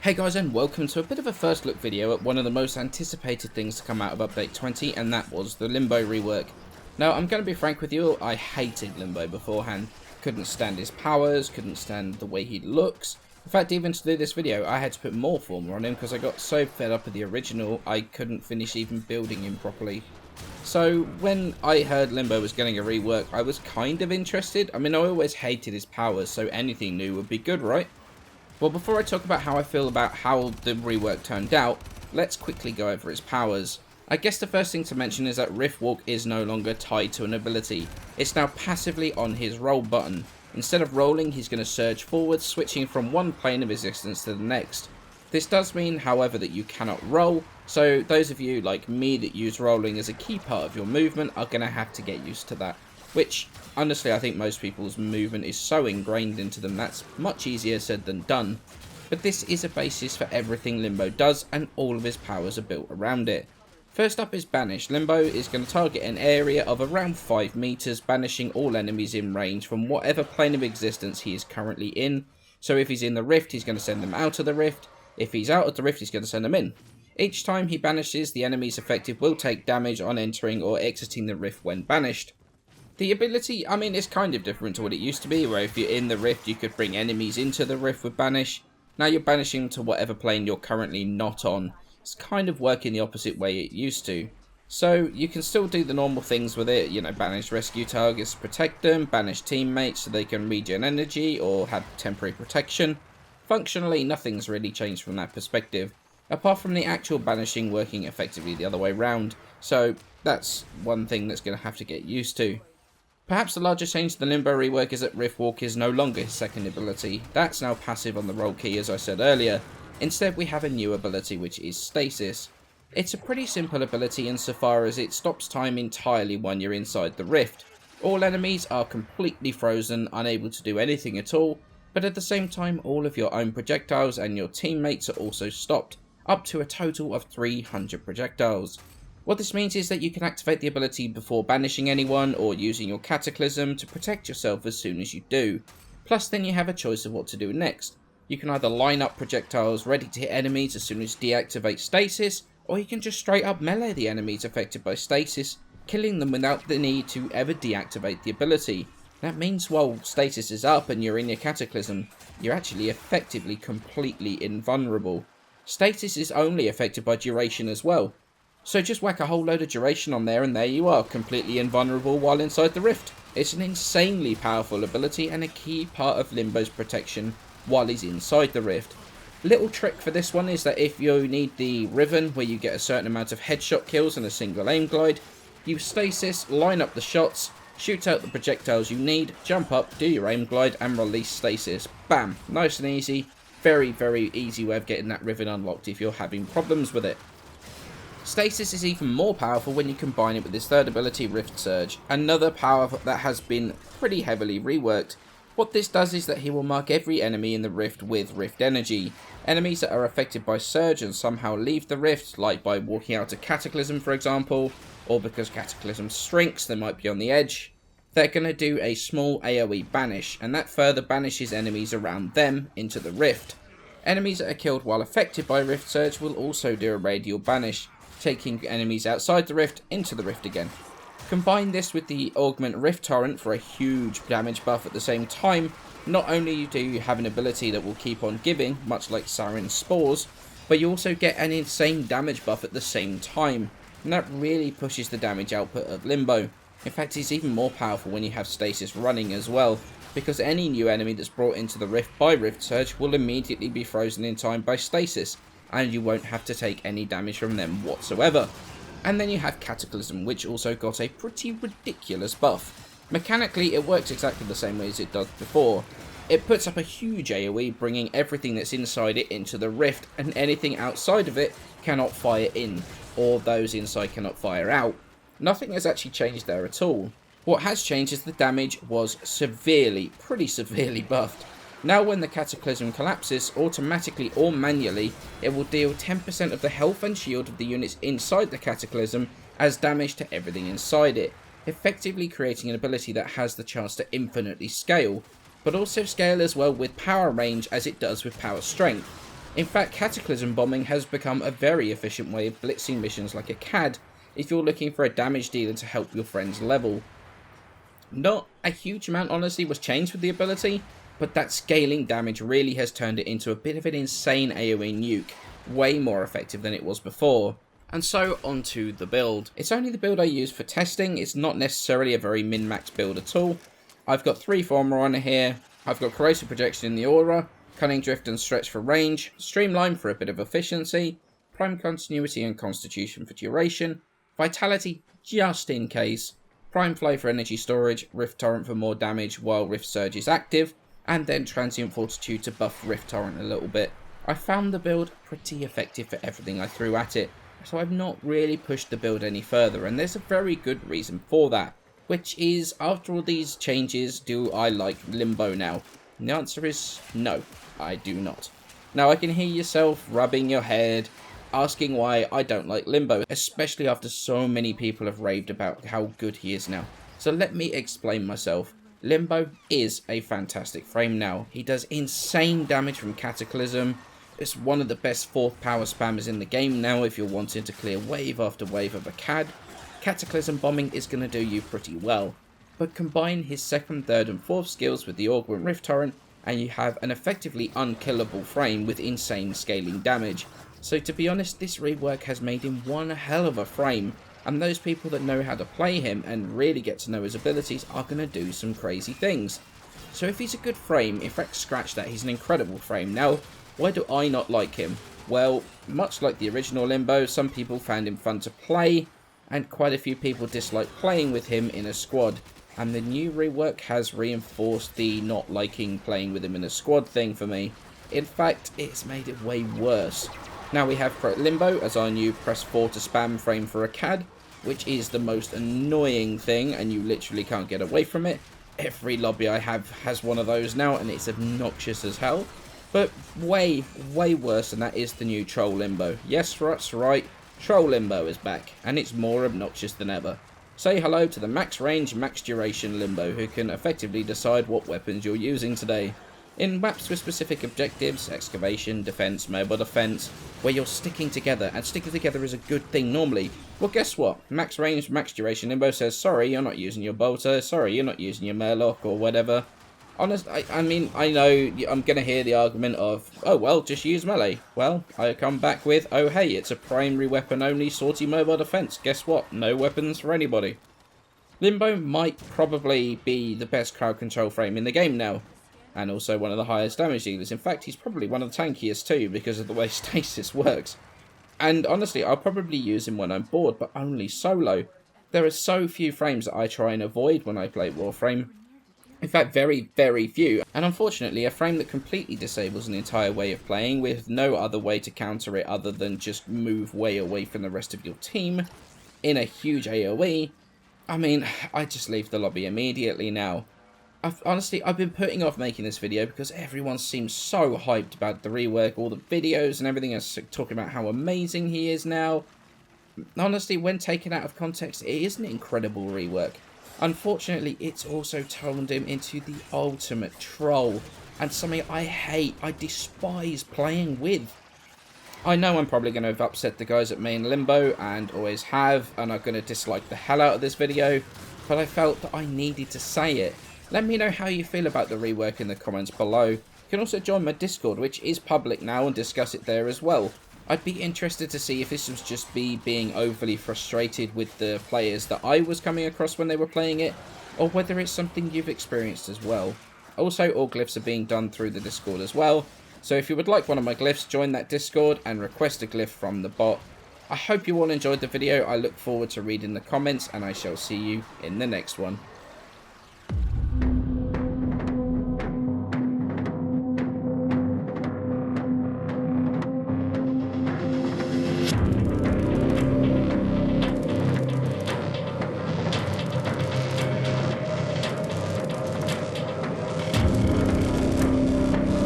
Hey guys, and welcome to a bit of a first look video at one of the most anticipated things to come out of update 20, and that was the Limbo rework. Now, I'm going to be frank with you, I hated Limbo beforehand. Couldn't stand his powers, couldn't stand the way he looks. In fact, even to do this video, I had to put more former on him because I got so fed up with the original, I couldn't finish even building him properly. So, when I heard Limbo was getting a rework, I was kind of interested. I mean, I always hated his powers, so anything new would be good, right? Well, before I talk about how I feel about how the rework turned out, let's quickly go over his powers. I guess the first thing to mention is that Rift Walk is no longer tied to an ability. It's now passively on his roll button. Instead of rolling, he's going to surge forward, switching from one plane of existence to the next. This does mean, however, that you cannot roll, so those of you like me that use rolling as a key part of your movement are going to have to get used to that. Which, honestly, I think most people's movement is so ingrained into them that's much easier said than done. But this is a basis for everything Limbo does, and all of his powers are built around it. First up is Banish. Limbo is going to target an area of around 5 meters, banishing all enemies in range from whatever plane of existence he is currently in. So if he's in the Rift, he's going to send them out of the Rift. If he's out of the Rift, he's going to send them in. Each time he banishes, the enemies affected will take damage on entering or exiting the Rift when banished. The ability, I mean, it's kind of different to what it used to be, where if you're in the Rift, you could bring enemies into the Rift with Banish. Now you're banishing to whatever plane you're currently not on. It's kind of working the opposite way it used to. So you can still do the normal things with it, you know, banish rescue targets to protect them, banish teammates so they can regen energy or have temporary protection. Functionally, nothing's really changed from that perspective, apart from the actual banishing working effectively the other way round. So that's one thing that's going to have to get used to. Perhaps the largest change to the Limbo rework is that Rift Walk is no longer his second ability. That's now passive on the roll key, as I said earlier. Instead, we have a new ability, which is Stasis. It's a pretty simple ability insofar as it stops time entirely when you're inside the Rift. All enemies are completely frozen, unable to do anything at all, but at the same time, all of your own projectiles and your teammates are also stopped, up to a total of 300 projectiles. What this means is that you can activate the ability before banishing anyone or using your Cataclysm to protect yourself as soon as you do. Plus then you have a choice of what to do next. You can either line up projectiles ready to hit enemies as soon as you deactivate Stasis, or you can just straight up melee the enemies affected by Stasis, killing them without the need to ever deactivate the ability. That means while Stasis is up and you're in your Cataclysm, you're actually effectively completely invulnerable. Stasis is only affected by duration as well. So just whack a whole load of duration on there and there you are, completely invulnerable while inside the Rift. It's an insanely powerful ability and a key part of Limbo's protection while he's inside the Rift. Little trick for this one is that if you need the Riven, where you get a certain amount of headshot kills and a single aim glide, use Stasis, line up the shots, shoot out the projectiles you need, jump up, do your aim glide and release Stasis. Bam! Nice and easy. Very, very easy way of getting that Riven unlocked if you're having problems with it. Stasis is even more powerful when you combine it with his third ability, Rift Surge, another power that has been pretty heavily reworked. What this does is that he will mark every enemy in the Rift with Rift Energy. Enemies that are affected by Surge and somehow leave the Rift, like by walking out of Cataclysm for example, or because Cataclysm shrinks, they might be on the edge, they're going to do a small AoE banish, and that further banishes enemies around them into the Rift. Enemies that are killed while affected by Rift Surge will also do a radial banish, taking enemies outside the Rift into the Rift again. Combine this with the Augment Rift Torrent for a huge damage buff at the same time. Not only do you have an ability that will keep on giving, much like Saren's Spores, but you also get an insane damage buff at the same time. And that really pushes the damage output of Limbo. In fact, it's even more powerful when you have Stasis running as well, because any new enemy that's brought into the Rift by Rift Surge will immediately be frozen in time by Stasis, and you won't have to take any damage from them whatsoever. And then you have Cataclysm, which also got a pretty ridiculous buff. Mechanically, it works exactly the same way as it does before. It puts up a huge AoE, bringing everything that's inside it into the Rift, and anything outside of it cannot fire in, or those inside cannot fire out. Nothing has actually changed there at all. What has changed is the damage was pretty severely buffed. Now when the Cataclysm collapses, automatically or manually, it will deal 10% of the health and shield of the units inside the Cataclysm as damage to everything inside it, effectively creating an ability that has the chance to infinitely scale, but also scale as well with power range as it does with power strength. In fact, Cataclysm bombing has become a very efficient way of blitzing missions like a CAD if you're looking for a damage dealer to help your friends level. Not a huge amount honestly was changed with the ability, but that scaling damage really has turned it into a bit of an insane AoE nuke, way more effective than it was before. And so onto the build. It's only the build I use for testing, it's not necessarily a very min-max build at all. I've got 3 Former on here, I've got Corrosive Projection in the Aura, Cunning Drift and Stretch for range, Streamline for a bit of efficiency, Prime Continuity and Constitution for duration, Vitality just in case, Prime Flow for energy storage, Rift Torrent for more damage while Rift Surge is active, and then Transient Fortitude to buff Rift Torrent a little bit. I found the build pretty effective for everything I threw at it, so I've not really pushed the build any further, and there's a very good reason for that, which is, after all these changes, do I like Limbo now? And the answer is no, I do not. Now I can hear yourself rubbing your head, asking why I don't like Limbo, especially after so many people have raved about how good he is now. So let me explain myself. Limbo is a fantastic frame now. He does insane damage from Cataclysm. It's one of the best 4th power spammers in the game now if you're wanting to clear wave after wave of a CAD. Cataclysm bombing is going to do you pretty well. But combine his 2nd, 3rd and 4th skills with the Augment Rift Torrent and you have an effectively unkillable frame with insane scaling damage. So to be honest, this rework has made him one hell of a frame, and those people that know how to play him and really get to know his abilities are going to do some crazy things. So if he's a good frame, in fact scratch that, he's an incredible frame. Now, why do I not like him? Well, much like the original Limbo, some people found him fun to play, and quite a few people dislike playing with him in a squad. And the new rework has reinforced the not liking playing with him in a squad thing for me. In fact, it's made it way worse. Now we have Limbo as our new press 4 to spam frame for a CAD, which is the most annoying thing and you literally can't get away from it. Every lobby I have has one of those now and it's obnoxious as hell. But way worse than that is the new Troll Limbo. Yes, that's right, Troll Limbo is back and it's more obnoxious than ever. Say hello to the max range, max duration Limbo who can effectively decide what weapons you're using today. In maps with specific objectives, excavation, defense, mobile defense, where you're sticking together, and sticking together is a good thing normally, well guess what, max range, max duration Limbo says, sorry, you're not using your bolter, sorry, you're not using your murloc, or whatever. Honestly, I mean, I know I'm going to hear the argument of, oh well, just use melee. Well, I come back with, oh hey, it's a primary weapon only sortie mobile defense. Guess what, no weapons for anybody. Limbo might probably be the best crowd control frame in the game now. And also one of the highest damage dealers. In fact, he's probably one of the tankiest too, because of the way stasis works. And honestly, I'll probably use him when I'm bored, but only solo. There are so few frames that I try and avoid when I play Warframe. In fact, very few. And unfortunately, a frame that completely disables an entire way of playing, with no other way to counter it other than just move way away from the rest of your team, in a huge AoE, I mean, I just leave the lobby immediately now. Honestly, I've been putting off making this video because everyone seems so hyped about the rework, all the videos and everything else, talking about how amazing he is now. Honestly, when taken out of context, it is an incredible rework. Unfortunately, it's also turned him into the ultimate troll, and something I hate, I despise playing with. I know I'm probably going to have upset the guys at main Limbo, and always have, and are going to dislike the hell out of this video, but I felt that I needed to say it. Let me know how you feel about the rework in the comments below. You can also join my Discord, which is public now, and discuss it there as well. I'd be interested to see if this was just me being overly frustrated with the players that I was coming across when they were playing it, or whether it's something you've experienced as well. Also, all glyphs are being done through the Discord as well, so if you would like one of my glyphs, join that Discord and request a glyph from the bot. I hope you all enjoyed the video, I look forward to reading the comments, and I shall see you in the next one.